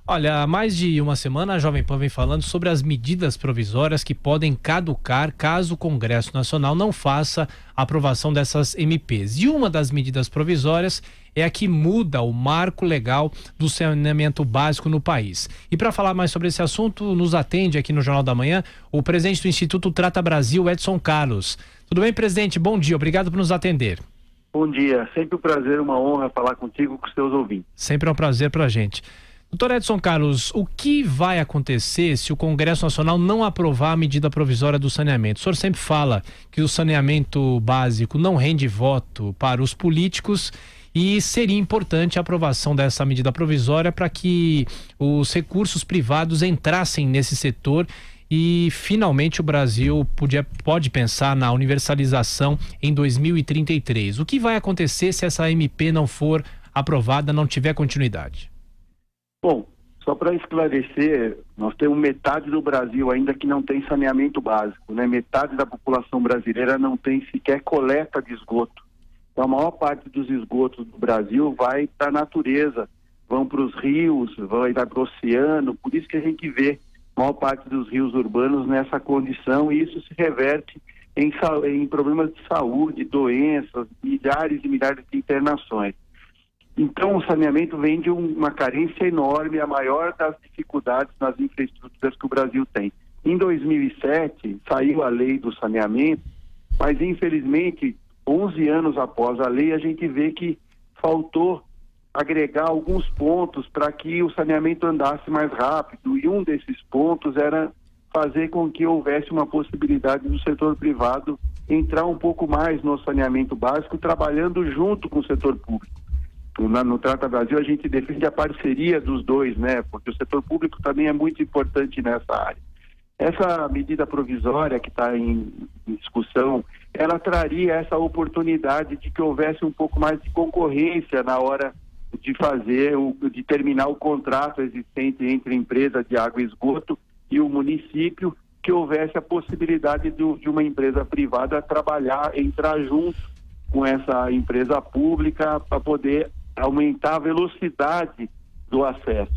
Olha, há mais de uma semana a Jovem Pan vem falando sobre as medidas provisórias que podem caducar caso o Congresso Nacional não faça a aprovação dessas MPs. E uma das medidas provisórias é a que muda o marco legal do saneamento básico no país. E para falar mais sobre esse assunto, nos atende aqui no Jornal da Manhã o presidente do Instituto Trata Brasil, Edson Carlos. Tudo bem, presidente? Bom dia, obrigado por nos atender. Bom dia, sempre um prazer, uma honra falar contigo e com os seus ouvintes. Sempre é um prazer para a gente. Doutor Edson Carlos, o que vai acontecer se o Congresso Nacional não aprovar a medida provisória do saneamento? O senhor sempre fala que o saneamento básico não rende voto para os políticos e seria importante a aprovação dessa medida provisória para que os recursos privados entrassem nesse setor e finalmente o Brasil pode pensar na universalização em 2033. O que vai acontecer se essa MP não for aprovada, não tiver continuidade? Bom, só para esclarecer, nós temos metade do Brasil ainda que não tem saneamento básico, né? Metade da população brasileira não tem sequer coleta de esgoto. Então a maior parte dos esgotos do Brasil vai para a natureza, vão para os rios, vai para o oceano, por isso que a gente vê a maior parte dos rios urbanos nessa condição, e isso se reverte em problemas de saúde, doenças, milhares e milhares de internações. Então, o saneamento vem de uma carência enorme, a maior das dificuldades nas infraestruturas que o Brasil tem. Em 2007, saiu a lei do saneamento, mas, infelizmente, 11 anos após a lei, a gente vê que faltou agregar alguns pontos para que o saneamento andasse mais rápido, e um desses pontos era fazer com que houvesse uma possibilidade do setor privado entrar um pouco mais no saneamento básico, trabalhando junto com o setor público. No Trata Brasil a gente defende a parceria dos dois, né? Porque o setor público também é muito importante nessa área. Essa medida provisória que está em discussão, ela traria essa oportunidade de que houvesse um pouco mais de concorrência na hora de terminar o contrato existente entre a empresa de água e esgoto e o município, que houvesse a possibilidade de uma empresa privada entrar junto com essa empresa pública para poder aumentar a velocidade do acesso.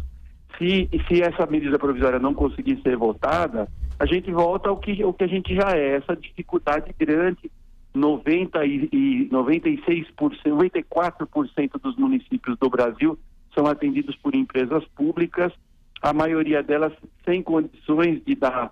Se essa medida provisória não conseguir ser votada, a gente volta ao que a gente já é, essa dificuldade grande. 94% dos municípios do Brasil são atendidos por empresas públicas, a maioria delas sem condições de dar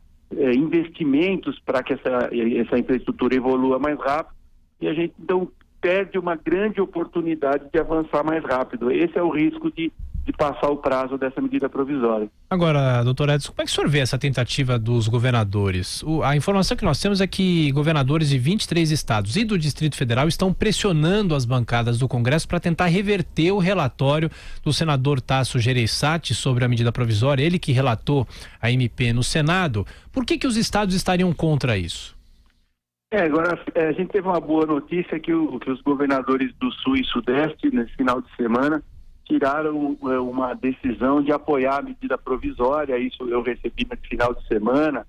investimentos para que essa infraestrutura evolua mais rápido, e a gente então perde uma grande oportunidade de avançar mais rápido. Esse é o risco de passar o prazo dessa medida provisória. Agora, doutor Edson, como é que o senhor vê essa tentativa dos governadores? A informação que nós temos é que governadores de 23 estados e do Distrito Federal estão pressionando as bancadas do Congresso para tentar reverter o relatório do senador Tasso Gereissati sobre a medida provisória, ele que relatou a MP no Senado. Por que os estados estariam contra isso? Agora, a gente teve uma boa notícia que os governadores do Sul e Sudeste, nesse final de semana, tiraram uma decisão de apoiar a medida provisória. Isso eu recebi no final de semana,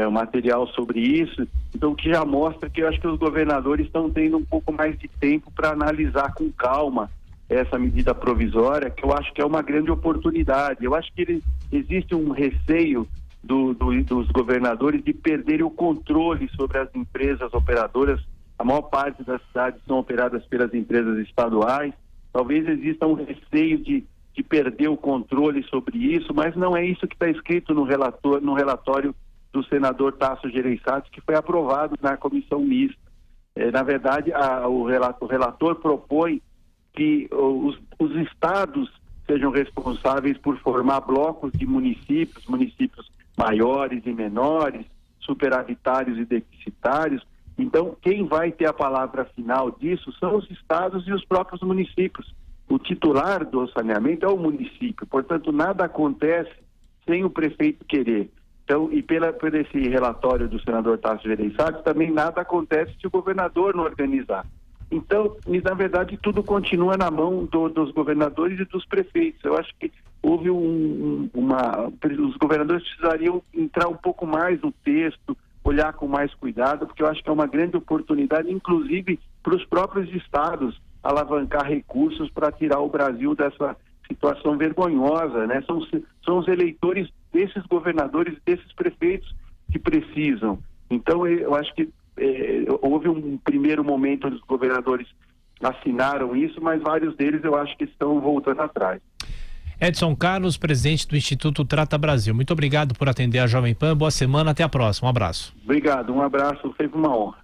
um material sobre isso, então que já mostra que eu acho que os governadores estão tendo um pouco mais de tempo para analisar com calma essa medida provisória, que eu acho que é uma grande oportunidade. Eu acho que existe um receio dos governadores de perderem o controle sobre as empresas operadoras. A maior parte das cidades são operadas pelas empresas estaduais. Talvez exista um receio de perder o controle sobre isso, mas não é isso que está escrito no relatório do senador Tasso Gereissati, que foi aprovado na comissão mista. Na verdade, o relator propõe que os estados sejam responsáveis por formar blocos de municípios maiores e menores, superavitários e deficitários. Então, quem vai ter a palavra final disso são os estados e os próprios municípios. O titular do saneamento é o município, portanto, nada acontece sem o prefeito querer. Então, e por esse relatório do senador Tasso Gereissati, também nada acontece se o governador não organizar. Então, na verdade, tudo continua na mão dos governadores e dos prefeitos. Eu acho que houve os governadores precisariam entrar um pouco mais no texto, olhar com mais cuidado, porque eu acho que é uma grande oportunidade, inclusive para os próprios estados, alavancar recursos para tirar o Brasil dessa situação vergonhosa, né? São os eleitores desses governadores, desses prefeitos que precisam. Então, eu acho que houve um primeiro momento onde os governadores assinaram isso, mas vários deles eu acho que estão voltando atrás. Edson Carlos, presidente do Instituto Trata Brasil. Muito obrigado por atender a Jovem Pan. Boa semana, até a próxima. Um abraço. Obrigado, um abraço, sempre uma honra.